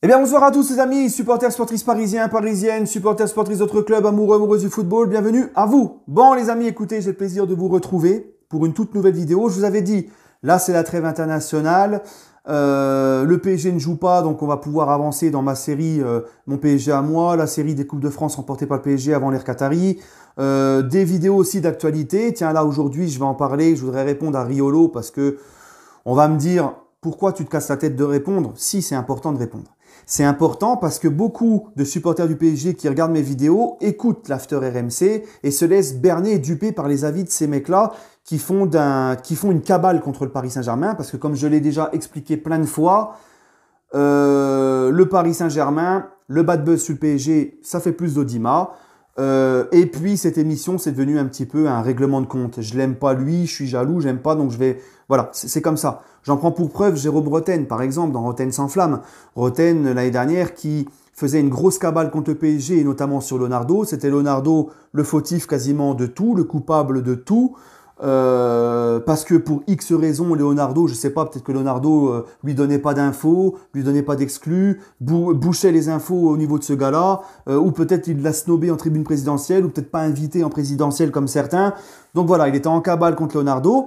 Eh bien, bonsoir à tous les amis, supporters, sportifs parisiens, parisiennes, supporters, sportifs d'autres clubs, amoureux, amoureuses du football, bienvenue à vous. Bon les amis, écoutez, j'ai le plaisir de vous retrouver pour une toute nouvelle vidéo. Je vous avais dit, là c'est la trêve internationale, le PSG ne joue pas, donc on va pouvoir avancer dans ma série Mon PSG à moi, la série des Coupes de France remportées par le PSG avant l'ère Qatari, des vidéos aussi d'actualité. Tiens là aujourd'hui je vais en parler, je voudrais répondre à Riolo parce que on va me dire, pourquoi tu te casses la tête de répondre? Si, c'est important de répondre. C'est important parce que beaucoup de supporters du PSG qui regardent mes vidéos écoutent l'After RMC et se laissent berner et duper par les avis de ces mecs-là qui font une cabale contre le Paris Saint-Germain. Parce que comme je l'ai déjà expliqué plein de fois, le Paris Saint-Germain, le bad buzz sur le PSG, ça fait plus d'audimat. Et puis cette émission, c'est devenu un petit peu un règlement de compte. Je l'aime pas lui, je suis jaloux, j'aime pas, donc je vais... Voilà, c'est comme ça. J'en prends pour preuve Jérôme Roten, par exemple, dans Roten sans flamme. Roten, l'année dernière, qui faisait une grosse cabale contre le PSG, et notamment sur Leonardo. C'était Leonardo le fautif quasiment de tout, le coupable de tout. Parce que pour X raisons, Leonardo, je sais pas, peut-être que Leonardo lui donnait pas d'infos, lui donnait pas d'exclus, bouchait les infos au niveau de ce gars-là, ou peut-être il l'a snobé en tribune présidentielle, ou peut-être pas invité en présidentielle comme certains. Donc voilà, il était en cabale contre Leonardo.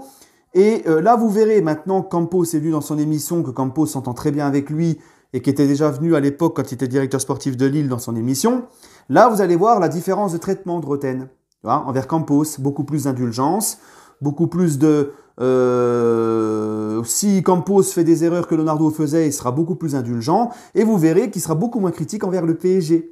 Et là, vous verrez maintenant, Campos est venu dans son émission, que Campos s'entend très bien avec lui, et qui était déjà venu à l'époque quand il était directeur sportif de Lille dans son émission. Là, vous allez voir la différence de traitement de Roten envers Campos, beaucoup plus d'indulgence, beaucoup plus de... si Campos fait des erreurs que Leonardo faisait, il sera beaucoup plus indulgent, et vous verrez qu'il sera beaucoup moins critique envers le PSG.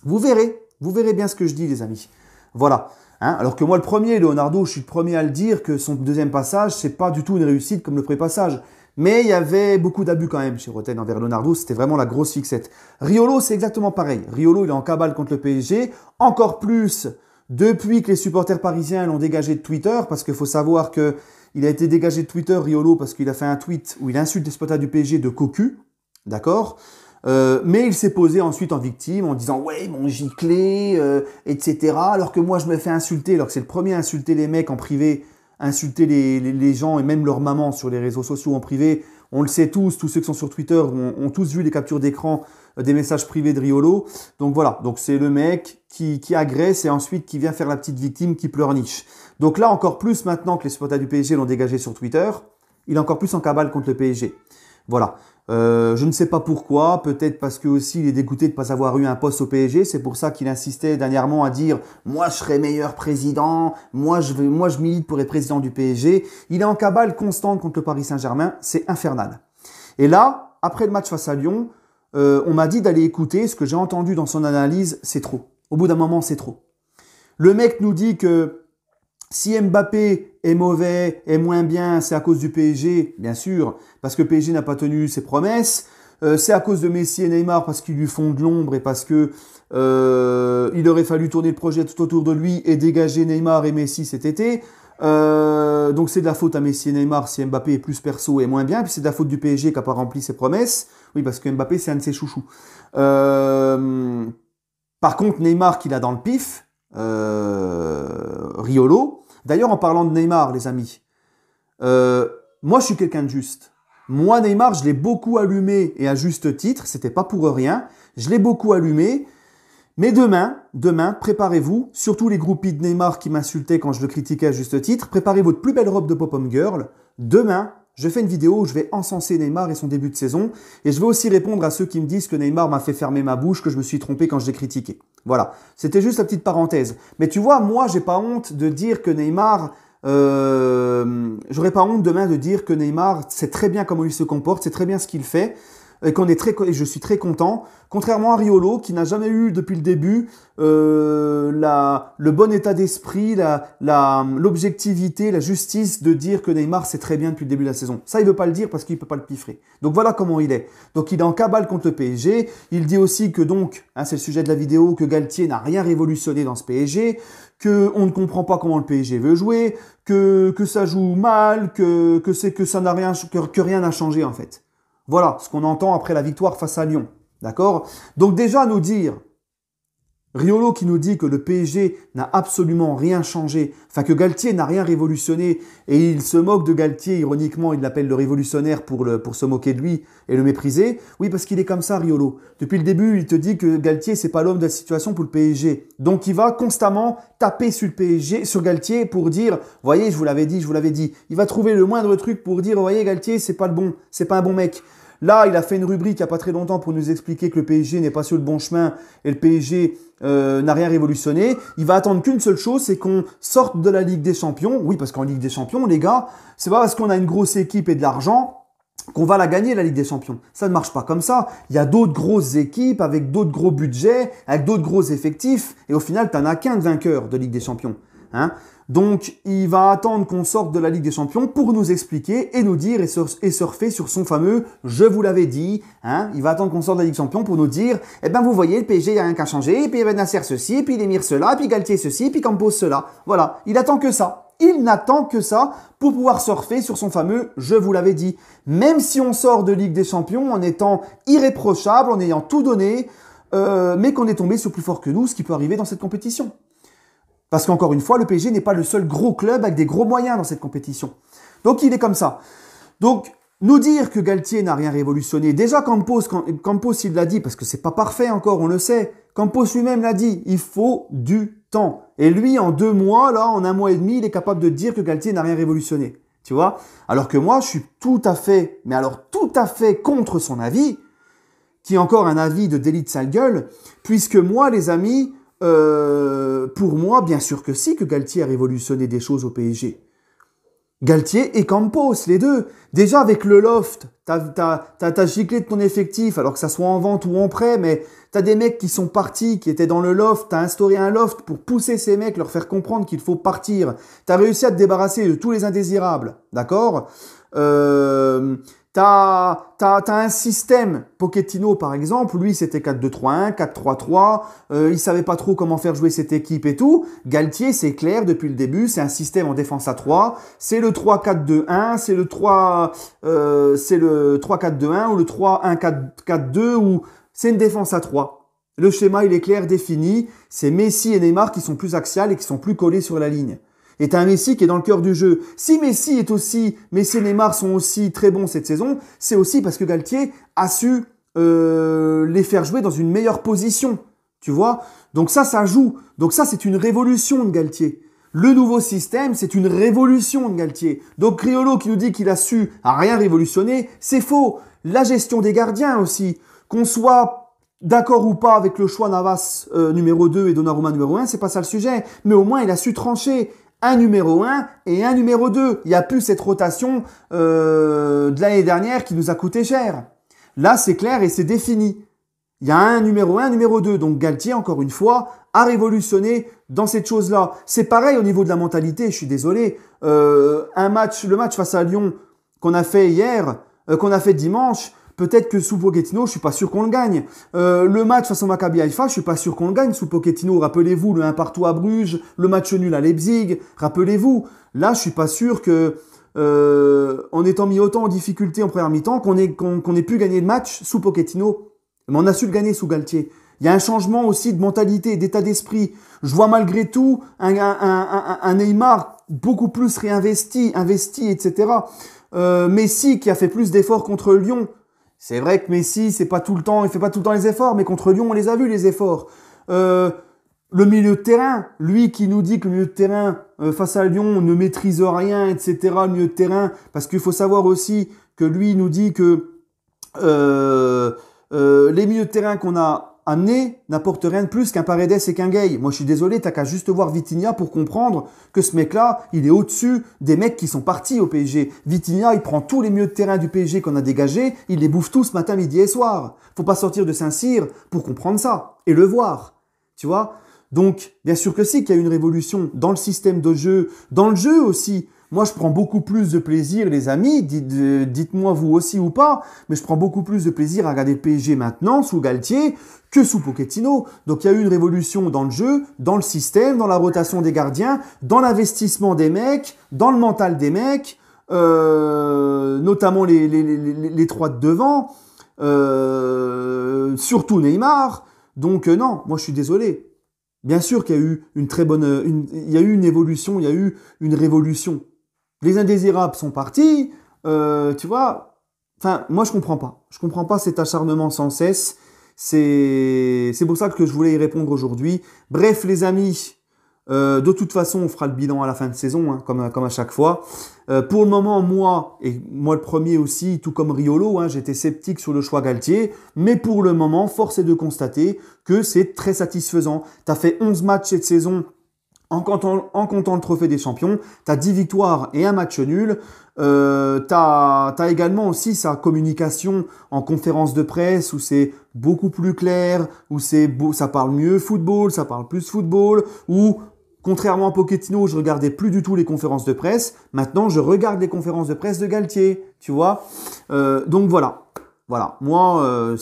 Vous verrez bien ce que je dis, les amis. Voilà. Alors que moi, le premier, Leonardo, je suis le premier à le dire que son deuxième passage, c'est pas du tout une réussite comme le pré-passage. Mais il y avait beaucoup d'abus quand même chez Roten envers Leonardo, c'était vraiment la grosse fixette. Riolo, c'est exactement pareil. Riolo, il est en cabale contre le PSG, encore plus depuis que les supporters parisiens l'ont dégagé de Twitter, parce qu'il faut savoir que il a été dégagé de Twitter, Riolo, parce qu'il a fait un tweet où il insulte les supporters du PSG de cocu, d'accord ? Mais il s'est posé ensuite en victime en disant ouais mon giclé, etc. Alors que moi je me fais insulter, alors que c'est le premier à insulter les mecs en privé, insulter les gens et même leur maman sur les réseaux sociaux en privé. On le sait tous ceux qui sont sur Twitter ont tous vu les captures d'écran des messages privés de Riolo. Donc voilà, donc c'est le mec qui agresse et ensuite qui vient faire la petite victime qui pleurniche. Donc là encore plus maintenant que les supporters du PSG l'ont dégagé sur Twitter, il est encore plus en cabale contre le PSG. Voilà. Je ne sais pas pourquoi, peut-être parce que aussi il est dégoûté de ne pas avoir eu un poste au PSG, c'est pour ça qu'il insistait dernièrement à dire « moi je serai meilleur président, moi je milite pour être président du PSG ». Il est en cabale constante contre le Paris Saint-Germain, c'est infernal. Et là, après le match face à Lyon, on m'a dit d'aller écouter ce que j'ai entendu dans son analyse, c'est trop. Au bout d'un moment, c'est trop. Le mec nous dit que si Mbappé est mauvais, est moins bien, c'est à cause du PSG, bien sûr, parce que le PSG n'a pas tenu ses promesses. C'est à cause de Messi et Neymar parce qu'ils lui font de l'ombre et parce que il aurait fallu tourner le projet tout autour de lui et dégager Neymar et Messi cet été. Donc c'est de la faute à Messi et Neymar si Mbappé est plus perso et moins bien. Puis c'est de la faute du PSG qui n'a pas rempli ses promesses. Oui, parce que Mbappé c'est un de ses chouchous. Par contre Neymar qu'il a dans le pif, Riolo. D'ailleurs, en parlant de Neymar, les amis, moi, je suis quelqu'un de juste. Moi, Neymar, je l'ai beaucoup allumé, et à juste titre, c'était pas pour rien, je l'ai beaucoup allumé, mais demain, préparez-vous, surtout les groupies de Neymar qui m'insultaient quand je le critiquais à juste titre, préparez votre plus belle robe de pop-up girl, demain, je fais une vidéo où je vais encenser Neymar et son début de saison, et je vais aussi répondre à ceux qui me disent que Neymar m'a fait fermer ma bouche, que je me suis trompé quand je l'ai critiqué. Voilà, c'était juste la petite parenthèse. Mais tu vois, moi, j'ai pas honte de dire que Neymar... j'aurais pas honte demain de dire que Neymar, c'est très bien comment il se comporte, c'est très bien ce qu'il fait, et et je suis très content. Contrairement à Riolo, qui n'a jamais eu depuis le début le bon état d'esprit, l'objectivité, la justice de dire que Neymar c'est très bien depuis le début de la saison. Ça, il veut pas le dire parce qu'il peut pas le piffrer. Donc voilà comment il est. Donc il est en cabale contre le PSG. Il dit aussi que donc, c'est le sujet de la vidéo, que Galtier n'a rien révolutionné dans ce PSG, qu'on ne comprend pas comment le PSG veut jouer, que ça joue mal, que rien n'a changé en fait. Voilà ce qu'on entend après la victoire face à Lyon. D'accord? Donc déjà nous dire Riolo qui nous dit que le PSG n'a absolument rien changé, enfin que Galtier n'a rien révolutionné, et il se moque de Galtier, ironiquement, il l'appelle le révolutionnaire pour se moquer de lui et le mépriser. Oui, parce qu'il est comme ça, Riolo. Depuis le début, il te dit que Galtier, c'est pas l'homme de la situation pour le PSG. Donc il va constamment taper sur le PSG, sur Galtier pour dire, voyez, je vous l'avais dit, je vous l'avais dit. Il va trouver le moindre truc pour dire, voyez, Galtier, c'est pas un bon mec. Là, il a fait une rubrique il n'y a pas très longtemps pour nous expliquer que le PSG n'est pas sur le bon chemin et le PSG n'a rien révolutionné. Il va attendre qu'une seule chose, c'est qu'on sorte de la Ligue des Champions. Oui, parce qu'en Ligue des Champions, les gars, c'est pas parce qu'on a une grosse équipe et de l'argent qu'on va la gagner, la Ligue des Champions. Ça ne marche pas comme ça. Il y a d'autres grosses équipes avec d'autres gros budgets, avec d'autres gros effectifs. Et au final, tu n'en as qu'un de vainqueur de Ligue des Champions. Hein? Donc, il va attendre qu'on sorte de la Ligue des Champions pour nous expliquer et nous dire et surfer sur son fameux « je vous l'avais dit hein ». Il va attendre qu'on sorte de la Ligue des Champions pour nous dire « eh ben vous voyez, le PSG, il n'y a rien qu'à changer, et puis Ben Nasser ceci, puis Lemir cela, puis Galtier ceci, puis Campos cela ». Voilà, il attend que ça. Il n'attend que ça pour pouvoir surfer sur son fameux « je vous l'avais dit ». Même si on sort de Ligue des Champions en étant irréprochable, en ayant tout donné, mais qu'on est tombé sur plus fort que nous, ce qui peut arriver dans cette compétition. Parce qu'encore une fois, le PSG n'est pas le seul gros club avec des gros moyens dans cette compétition. Donc il est comme ça. Donc nous dire que Galtier n'a rien révolutionné, déjà Campos il l'a dit, parce que c'est pas parfait encore, on le sait. Campos lui-même l'a dit, il faut du temps. Et lui, en 2 mois, là, en 1 mois et demi, il est capable de dire que Galtier n'a rien révolutionné. Tu vois? Alors que moi, je suis tout à fait, mais alors tout à fait contre son avis, qui est encore un avis de délit de sale gueule, puisque moi, les amis, pour moi, bien sûr que si, que Galtier a révolutionné des choses au PSG. Galtier et Campos, les deux. Déjà avec le loft, t'as giclé de ton effectif, alors que ça soit en vente ou en prêt, mais t'as des mecs qui sont partis, qui étaient dans le loft, t'as instauré un loft pour pousser ces mecs, leur faire comprendre qu'il faut partir. T'as réussi à te débarrasser de tous les indésirables, d'accord? T'as un système, Pochettino par exemple, lui c'était 4-2-3-1, 4-3-3, il savait pas trop comment faire jouer cette équipe et tout. Galtier, c'est clair depuis le début, c'est un système en défense à 3, c'est le 3-4-2-1, c'est le 3-4-2-1 ou le 3-1-4-4-2 ou c'est une défense à 3. Le schéma il est clair, défini, c'est Messi et Neymar qui sont plus axiales et qui sont plus collés sur la ligne. Et t'as un Messi qui est dans le cœur du jeu. Si Messi et Neymar sont aussi très bons cette saison, c'est aussi parce que Galtier a su les faire jouer dans une meilleure position. Tu vois? Donc ça joue. Donc ça, c'est une révolution de Galtier. Le nouveau système, c'est une révolution de Galtier. Donc Riolo qui nous dit qu'il a su à rien révolutionner, c'est faux. La gestion des gardiens aussi. Qu'on soit d'accord ou pas avec le choix Navas numéro 2 et Donnarumma numéro 1, c'est pas ça le sujet. Mais au moins, il a su trancher. Un numéro 1 et un numéro 2. Il n'y a plus cette rotation de l'année dernière qui nous a coûté cher. Là, c'est clair et c'est défini. Il y a un numéro 1, un numéro 2. Donc Galtier, encore une fois, a révolutionné dans cette chose-là. C'est pareil au niveau de la mentalité, je suis désolé. Le match face à Lyon qu'on a fait hier, qu'on a fait dimanche, peut-être que sous Pochettino, je suis pas sûr qu'on le gagne. Le match face au Maccabi Haïfa, je suis pas sûr qu'on le gagne sous Pochettino. Rappelez-vous le 1-1 à Bruges, le match nul à Leipzig. Rappelez-vous. Là, je suis pas sûr que en étant mis autant en difficulté en première mi-temps, qu'on ait pu gagner le match sous Pochettino. Mais on a su le gagner sous Galtier. Il y a un changement aussi de mentalité, d'état d'esprit. Je vois malgré tout un Neymar beaucoup plus réinvesti, etc. Messi qui a fait plus d'efforts contre Lyon. C'est vrai que Messi, il fait pas tout le temps les efforts, mais contre Lyon, on les a vus, les efforts. Le milieu de terrain, lui qui nous dit que le milieu de terrain, face à Lyon, ne maîtrise rien, etc., le milieu de terrain, parce qu'il faut savoir aussi que lui nous dit que les milieux de terrain qu'on a amenés n'apportent rien de plus qu'un Paredes et qu'un Gueye. Moi, je suis désolé, t'as qu'à juste voir Vitinha pour comprendre que ce mec-là, il est au-dessus des mecs qui sont partis au PSG. Vitinha, il prend tous les milieux de terrain du PSG qu'on a dégagés, il les bouffe tous matin, midi et soir. Faut pas sortir de Saint-Cyr pour comprendre ça et le voir. Tu vois? Donc, bien sûr que si, qu'il y a une révolution dans le système de jeu, dans le jeu aussi. Moi, je prends beaucoup plus de plaisir, les amis, dites-moi vous aussi ou pas, mais je prends beaucoup plus de plaisir à regarder le PSG maintenant, sous Galtier, que sous Pochettino. Donc, il y a eu une révolution dans le jeu, dans le système, dans la rotation des gardiens, dans l'investissement des mecs, dans le mental des mecs, notamment les trois de devant, surtout Neymar. Donc, non, moi, je suis désolé. Bien sûr qu'il y a eu une très bonne, il y a eu une évolution, il y a eu une révolution. Les indésirables sont partis, tu vois. Enfin, moi je comprends pas. Je comprends pas cet acharnement sans cesse. C'est pour ça que je voulais y répondre aujourd'hui. Bref, les amis, de toute façon, on fera le bilan à la fin de saison, hein, comme à chaque fois. Pour le moment, moi, et moi le premier aussi, tout comme Riolo, hein, j'étais sceptique sur le choix Galtier. Mais pour le moment, force est de constater que c'est très satisfaisant. Tu as fait 11 matchs cette saison en comptant le trophée des champions. Tu as 10 victoires et un match nul. T'as également aussi sa communication en conférence de presse où c'est beaucoup plus clair, où ça parle mieux football, ça parle plus football, où contrairement à Pochettino, je regardais plus du tout les conférences de presse. Maintenant, je regarde les conférences de presse de Galtier, tu vois. Donc voilà. Moi,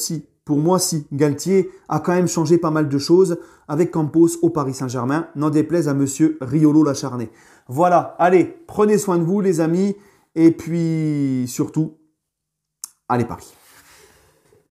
pour moi, si. Galtier a quand même changé pas mal de choses avec Campos au Paris Saint-Germain, n'en déplaise à monsieur Riolo l'acharné. Voilà, allez, prenez soin de vous les amis, et puis surtout, allez Paris.